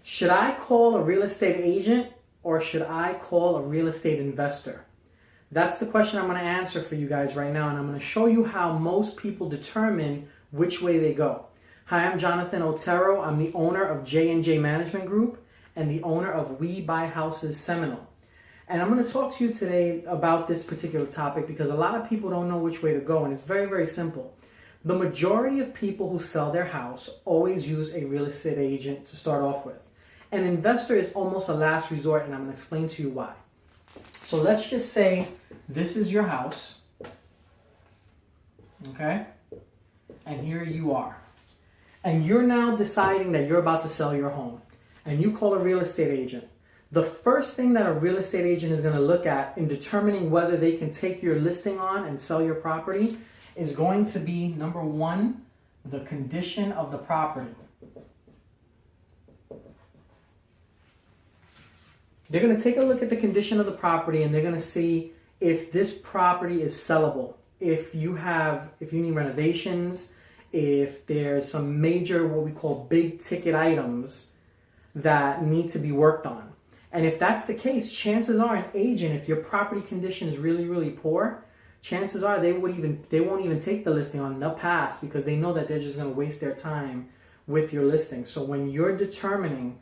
Should I call a real estate agent or should I call a real estate investor? That's the question I'm going to answer for you guys right now, and I'm going to show you how most people determine which way they go. Hi, I'm Jonathan Otero. I'm the owner of J&J Management Group and the owner of We Buy Houses Seminole. And I'm going to talk to you today about this particular topic because a lot of people don't know which way to go, and it's very, very simple. The majority of people who sell their house always use a real estate agent to start off with. An investor is almost a last resort, and I'm going to explain to you why. So let's just say this is your house, okay? And here you are. And you're now deciding that you're about to sell your home, and you call a real estate agent. The first thing that a real estate agent is going to look at in determining whether they can take your listing on and sell your property is going to be, number one, the condition of the property. They're going to take a look at the condition of the property and they're going to see if this property is sellable. If you need renovations, if there's some major, what we call big ticket items that need to be worked on. And if that's the case, chances are an agent, if your property condition is really, really poor, chances are they won't even take the listing on. They'll pass because they know that they're just going to waste their time with your listing. So when you're determining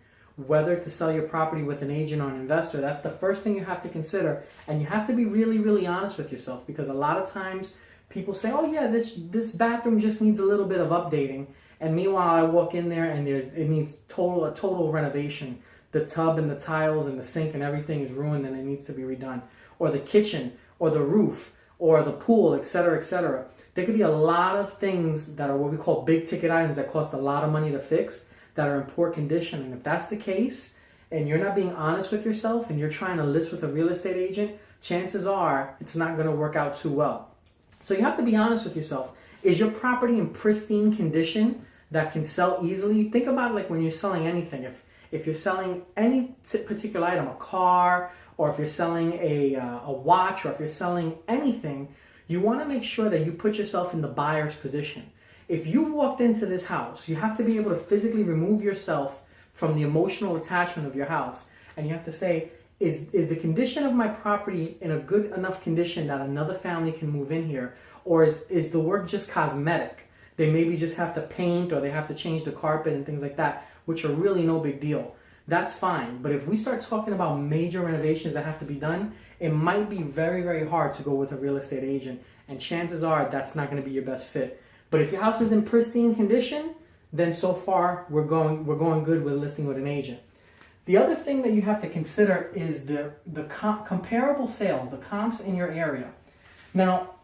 whether to sell your property with an agent or an investor, that's the first thing you have to consider. And you have to be really, really honest with yourself, because a lot of times people say, oh yeah, this bathroom just needs a little bit of updating. And meanwhile, I walk in there and it needs a total renovation. The tub and the tiles and the sink and everything is ruined and it needs to be redone. Or the kitchen, or the roof, or the pool, etc., etc. There could be a lot of things that are what we call big ticket items that cost a lot of money to fix that are in poor condition. And if that's the case, and you're not being honest with yourself and you're trying to list with a real estate agent, chances are it's not going to work out too well. So you have to be honest with yourself. Is your property in pristine condition that can sell easily? Think about it like when you're selling anything. If you're selling any particular item, a car, or if you're selling a watch, or if you're selling anything, you want to make sure that you put yourself in the buyer's position. If you walked into this house, you have to be able to physically remove yourself from the emotional attachment of your house. And you have to say, is the condition of my property in a good enough condition that another family can move in here? Or is the work just cosmetic? They maybe just have to paint, or they have to change the carpet and things like that, which are really no big deal. That's fine. But if we start talking about major renovations that have to be done, it might be very, very hard to go with a real estate agent. And chances are that's not going to be your best fit. But if your house is in pristine condition, then so far we're going good with listing with an agent. The other thing that you have to consider is the comparable sales, the comps in your area. Now,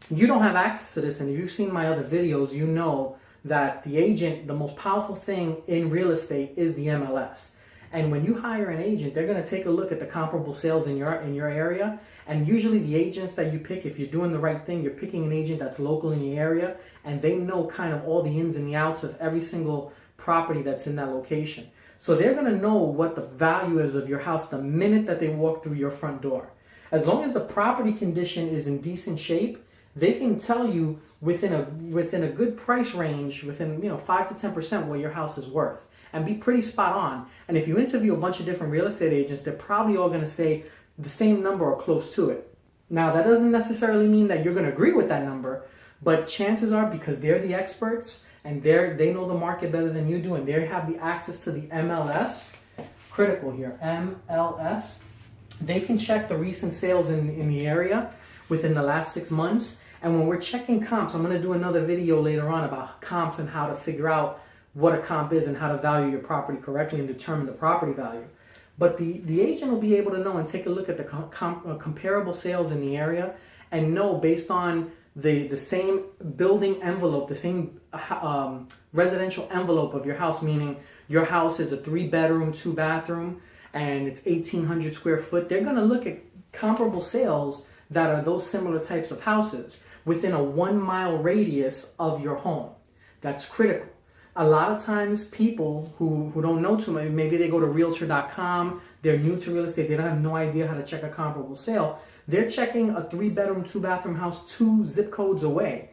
you don't have access to this, and if you've seen my other videos, you know that the agent, the most powerful thing in real estate is the MLS. And when you hire an agent, they're going to take a look at the comparable sales in your area. And usually the agents that you pick, if you're doing the right thing, you're picking an agent that's local in your area, and they know kind of all the ins and the outs of every single property that's in that location. So they're going to know what the value is of your house the minute that they walk through your front door. As long as the property condition is in decent shape, they can tell you within a good price range, within 5 to 10% what your house is worth, and be pretty spot on. And if you interview a bunch of different real estate agents, they're probably all going to say the same number or close to it. Now, that doesn't necessarily mean that you're going to agree with that number, but chances are, because they're the experts and they know the market better than you do, and they have the access to the MLS, critical here, MLS, they can check the recent sales in the area within the last 6 months. And when we're checking comps, I'm going to do another video later on about comps and how to figure out what a comp is and how to value your property correctly and determine the property value. But the agent will be able to know and take a look at the comparable sales in the area and know, based on the same building envelope, the same residential envelope of your house, meaning your house is a 3-bedroom, 2-bathroom, and it's 1,800 square foot. They're going to look at comparable sales that are those similar types of houses within a 1-mile radius of your home. That's critical. A lot of times people who don't know too much, maybe they go to realtor.com, they're new to real estate, they don't have no idea how to check a comparable sale. They're checking a 3-bedroom, 2-bathroom house 2 zip codes away.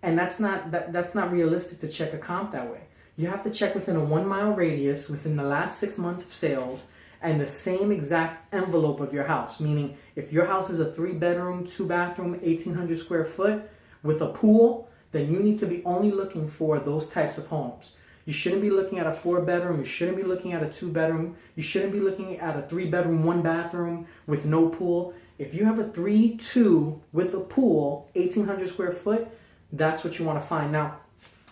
And that's not realistic to check a comp that way. you have to check within a 1 mile radius within the last 6 months of sales and the same exact envelope of your house. Meaning, if your house is a 3-bedroom, 2-bathroom, 1,800 square foot with a pool, then you need to be only looking for those types of homes. You shouldn't be looking at a 4-bedroom. You shouldn't be looking at a 2-bedroom. You shouldn't be looking at a 3-bedroom, 1-bathroom with no pool. If you have a 3-2 with a pool, 1,800 square foot, that's what you want to find. Now,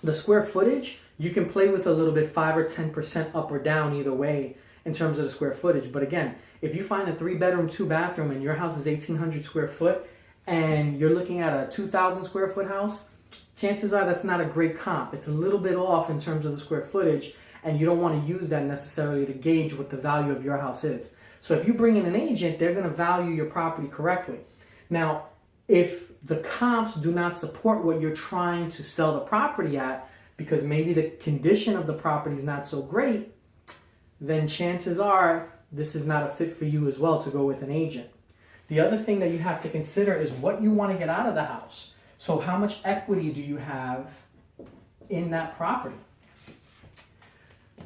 the square footage, you can play with a little bit, 5 or 10% up or down either way in terms of the square footage. But again, if you find a 3-bedroom, 2-bathroom and your house is 1,800 square foot and you're looking at a 2,000 square foot house, chances are that's not a great comp. It's a little bit off in terms of the square footage, and you don't want to use that necessarily to gauge what the value of your house is. So if you bring in an agent, they're going to value your property correctly. Now, if the comps do not support what you're trying to sell the property at, because maybe the condition of the property is not so great, then chances are this is not a fit for you as well to go with an agent. The other thing that you have to consider is what you want to get out of the house. So how much equity do you have in that property?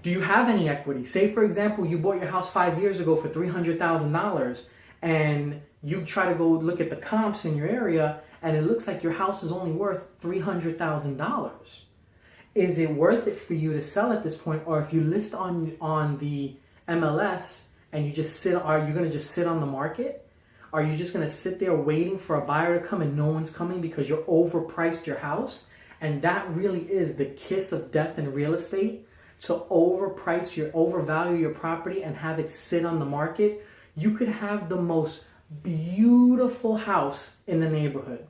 Do you have any equity? Say, for example, you bought your house 5 years ago for $300,000 and you try to go look at the comps in your area and it looks like your house is only worth $300,000. Is it worth it for you to sell at this point? Or if you list on the MLS and you just sit, are you going to just sit on the market? Are you just going to sit there waiting for a buyer to come and no one's coming because you're overpriced your house? And that really is the kiss of death in real estate, to overvalue your property and have it sit on the market. You could have the most beautiful house in the neighborhood.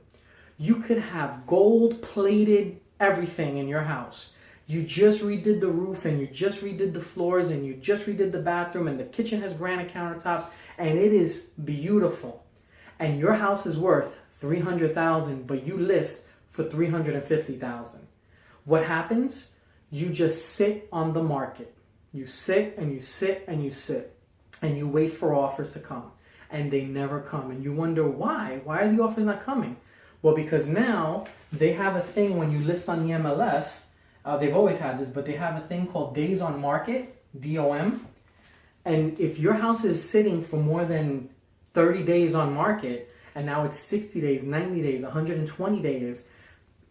You could have gold-plated everything in your house. You just redid the roof and you just redid the floors and you just redid the bathroom and the kitchen has granite countertops and it is beautiful. And your house is worth $300,000, but you list for $350,000. What happens? You just sit on the market. You sit and you sit and you sit and you wait for offers to come and they never come. And you wonder why? Why are the offers not coming? Well, because now they have a thing when you list on the MLS. They've always had this, but they have a thing called days on market, DOM. And if your house is sitting for more than 30 days on market, and now it's 60 days, 90 days, 120 days,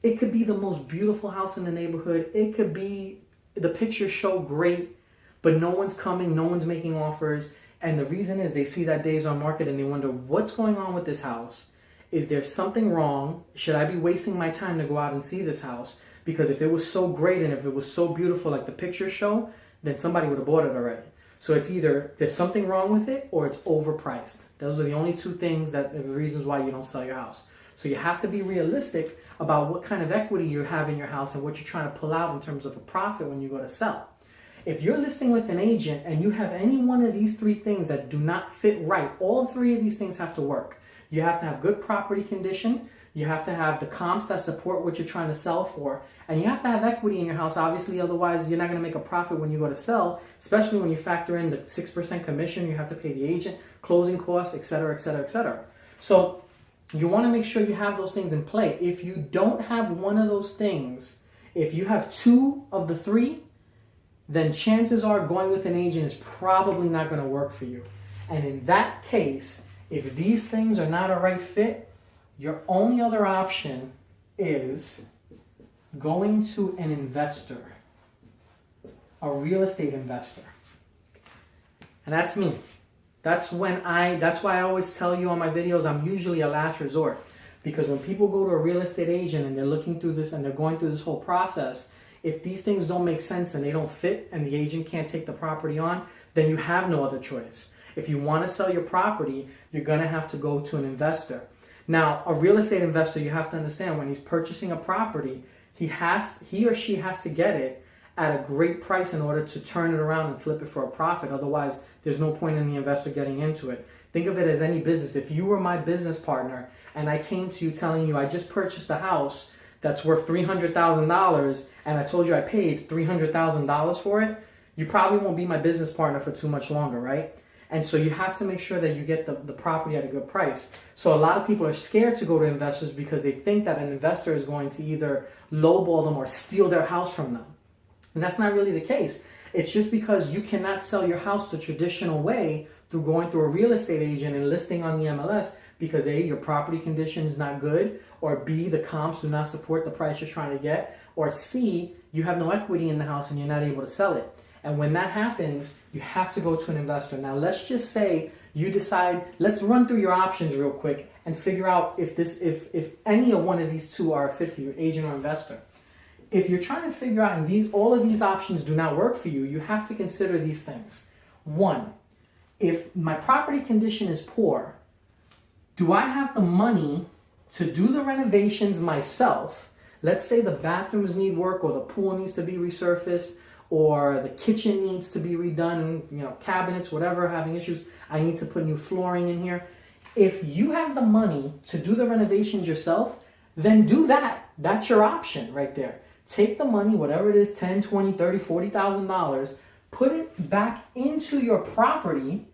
it could be the most beautiful house in the neighborhood. It could be, the pictures show great, but no one's coming, no one's making offers. And the reason is they see that days on market and they wonder, what's going on with this house? Is there something wrong? Should I be wasting my time to go out and see this house? Because if it was so great and if it was so beautiful like the pictures show, then somebody would have bought it already. So it's either there's something wrong with it or it's overpriced. Those are the only two things that are the reasons why you don't sell your house. So you have to be realistic about what kind of equity you have in your house and what you're trying to pull out in terms of a profit when you go to sell. If you're listing with an agent and you have any one of these three things that do not fit right, all three of these things have to work. You have to have good property condition. You have to have the comps that support what you're trying to sell for. And you have to have equity in your house, obviously, otherwise you're not going to make a profit when you go to sell, especially when you factor in the 6% commission you have to pay the agent, closing costs, etc., etc., etc. So you want to make sure you have those things in play. If you don't have one of those things, if you have two of the three, then chances are going with an agent is probably not going to work for you. And in that case, if these things are not a right fit, your only other option is going to an investor, a real estate investor. And that's me. That's why I always tell you on my videos, I'm usually a last resort. Because when people go to a real estate agent and they're looking through this and they're going through this whole process, if these things don't make sense and they don't fit and the agent can't take the property on, then you have no other choice. If you want to sell your property, you're going to have to go to an investor. Now, a real estate investor, you have to understand, when he's purchasing a property, he or she has to get it at a great price in order to turn it around and flip it for a profit. Otherwise, there's no point in the investor getting into it. Think of it as any business. If you were my business partner and I came to you telling you I just purchased a house that's worth $300,000 and I told you I paid $300,000 for it, you probably won't be my business partner for too much longer, right? And so you have to make sure that you get the property at a good price. So a lot of people are scared to go to investors because they think that an investor is going to either lowball them or steal their house from them. And that's not really the case. It's just because you cannot sell your house the traditional way through going through a real estate agent and listing on the MLS because A, your property condition is not good, or B, the comps do not support the price you're trying to get, or C, you have no equity in the house and you're not able to sell it. And when that happens, you have to go to an investor. Now, let's just say you decide, let's run through your options real quick and figure out if any of one of these two are a fit for you, agent or investor. If you're trying to figure out and all of these options do not work for you, you have to consider these things. One, if my property condition is poor, do I have the money to do the renovations myself? Let's say the bathrooms need work, or the pool needs to be resurfaced, or the kitchen needs to be redone, cabinets, whatever, having issues. I need to put new flooring in here. If you have the money to do the renovations yourself, then do that. That's your option right there. Take the money, whatever it is, 10, 20, 30, $40,000, put it back into your property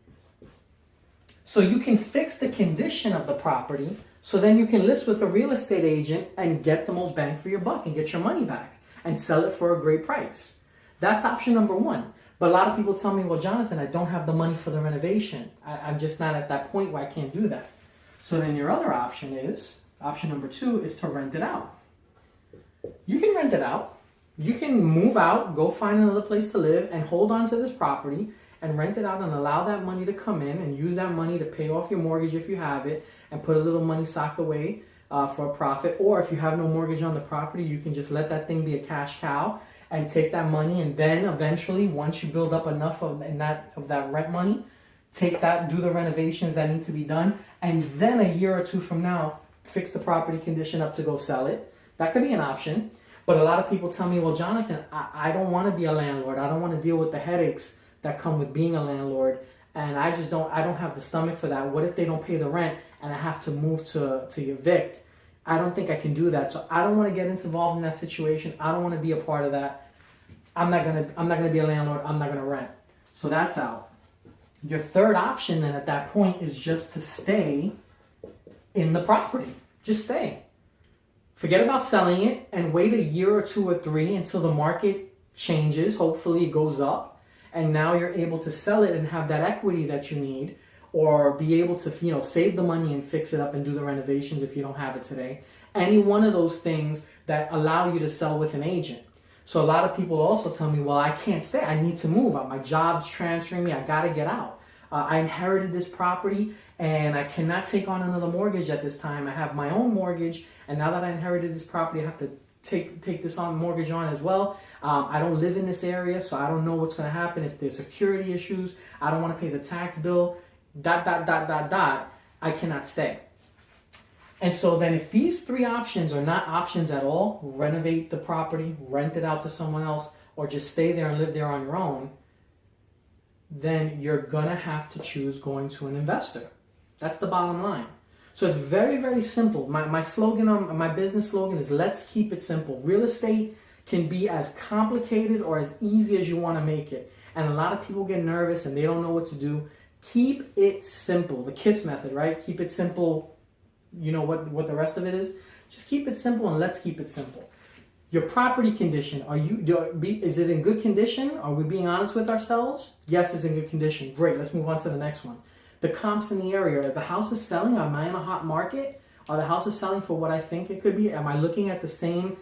so you can fix the condition of the property, so then you can list with a real estate agent and get the most bang for your buck and get your money back and sell it for a great price. That's option number one. But a lot of people tell me, well, Jonathan, I don't have the money for the renovation. I'm just not at that point where I can't do that. So then your other option number two is to rent it out. You can rent it out. You can move out, go find another place to live, and hold on to this property and rent it out and allow that money to come in and use that money to pay off your mortgage if you have it and put a little money socked away for a profit. Or if you have no mortgage on the property, you can just let that thing be a cash cow and take that money, and then eventually, once you build up enough of that rent money, take that, do the renovations that need to be done, and then a year or two from now, fix the property condition up to go sell it. That could be an option. But a lot of people tell me, well, Jonathan, I don't want to be a landlord. I don't want to deal with the headaches that come with being a landlord, and I don't have the stomach for that. What if they don't pay the rent and I have to move to evict? I don't think I can do that. So I don't want to get involved in that situation. I don't want to be a part of that. I'm not gonna be a landlord. I'm not gonna rent. So that's out. Your third option then at that point is just to stay in the property. Just stay. Forget about selling it and wait a year or two or three until the market changes. Hopefully it goes up, and now you're able to sell it and have that equity that you need, or be able to save the money and fix it up and do the renovations if you don't have it today. Any one of those things that allow you to sell with an agent. So a lot of people also tell me, well, I can't stay. I need to move. My job's transferring me. I got to get out. I inherited this property and I cannot take on another mortgage at this time. I have my own mortgage, and now that I inherited this property, I have to take this mortgage on as well. I don't live in this area, so I don't know what's going to happen if there's security issues. I don't want to pay the tax bill. ... I cannot stay. And so then if these three options are not options at all, renovate the property, rent it out to someone else, or just stay there and live there on your own, then you're going to have to choose going to an investor. That's the bottom line. So it's very, very simple. My slogan on my business slogan is, let's keep it simple. Real estate can be as complicated or as easy as you want to make it. And a lot of people get nervous and they don't know what to do. Keep it simple. The KISS method, right? Keep it simple. You know what the rest of it is? Just keep it simple, and let's keep it simple. Your property condition, is it in good condition? Are we being honest with ourselves? Yes, it's in good condition. Great, let's move on to the next one. The comps in the area, are the houses selling? Am I in a hot market? Are the houses selling for what I think it could be? Am I looking at the same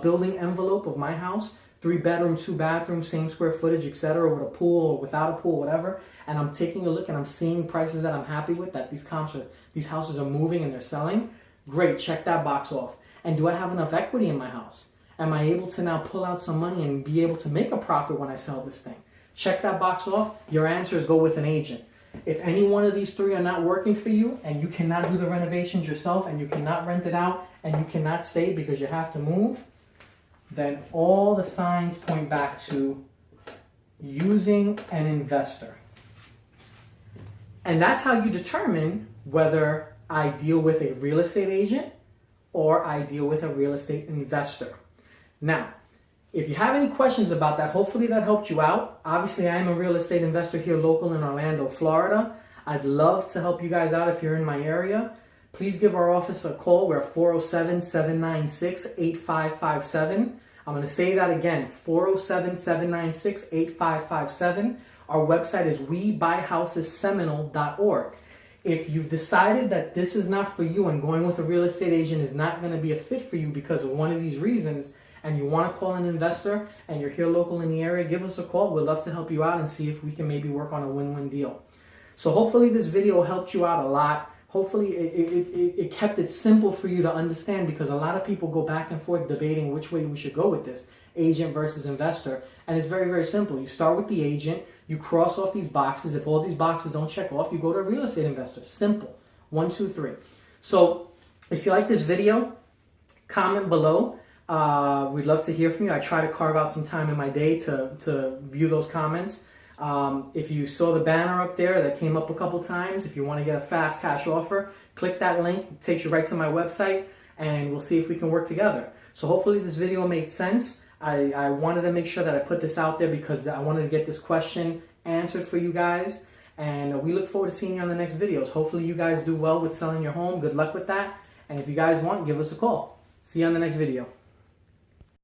building envelope of my house? 3-bedroom, 2-bathroom, same square footage, etc., with a pool or without a pool, whatever. And I'm taking a look and I'm seeing prices that I'm happy with, that these houses are moving and they're selling. Great, check that box off. And do I have enough equity in my house? Am I able to now pull out some money and be able to make a profit when I sell this thing? Check that box off. Your answer is go with an agent. If any one of these three are not working for you, and you cannot do the renovations yourself, and you cannot rent it out, and you cannot stay because you have to move, then all the signs point back to using an investor. And that's how you determine whether I deal with a real estate agent or I deal with a real estate investor. Now, if you have any questions about that, hopefully that helped you out. Obviously, I am a real estate investor here local in Orlando, Florida. I'd love to help you guys out if you're in my area. Please give our office a call. We're at 407-796-8557. I'm going to say that again, 407-796-8557. Our website is webuyhousesseminole.org. If you've decided that this is not for you and going with a real estate agent is not going to be a fit for you because of one of these reasons, and you want to call an investor and you're here local in the area, give us a call. We'd love to help you out and see if we can maybe work on a win-win deal. So hopefully this video helped you out a lot. Hopefully it kept it simple for you to understand, because a lot of people go back and forth debating which way we should go with this, agent versus investor. And it's very, very simple. You start with the agent, you cross off these boxes. If all these boxes don't check off, you go to a real estate investor. Simple. 1, 2, 3. So if you like this video, comment below. We'd love to hear from you. I try to carve out some time in my day to view those comments. If you saw the banner up there that came up a couple times, if you want to get a fast cash offer, click that link. It takes you right to my website, and we'll see if we can work together. So hopefully this video made sense. I wanted to make sure that I put this out there because I wanted to get this question answered for you guys. And we look forward to seeing you on the next videos. Hopefully you guys do well with selling your home. Good luck with that. And if you guys want, give us a call. See you on the next video.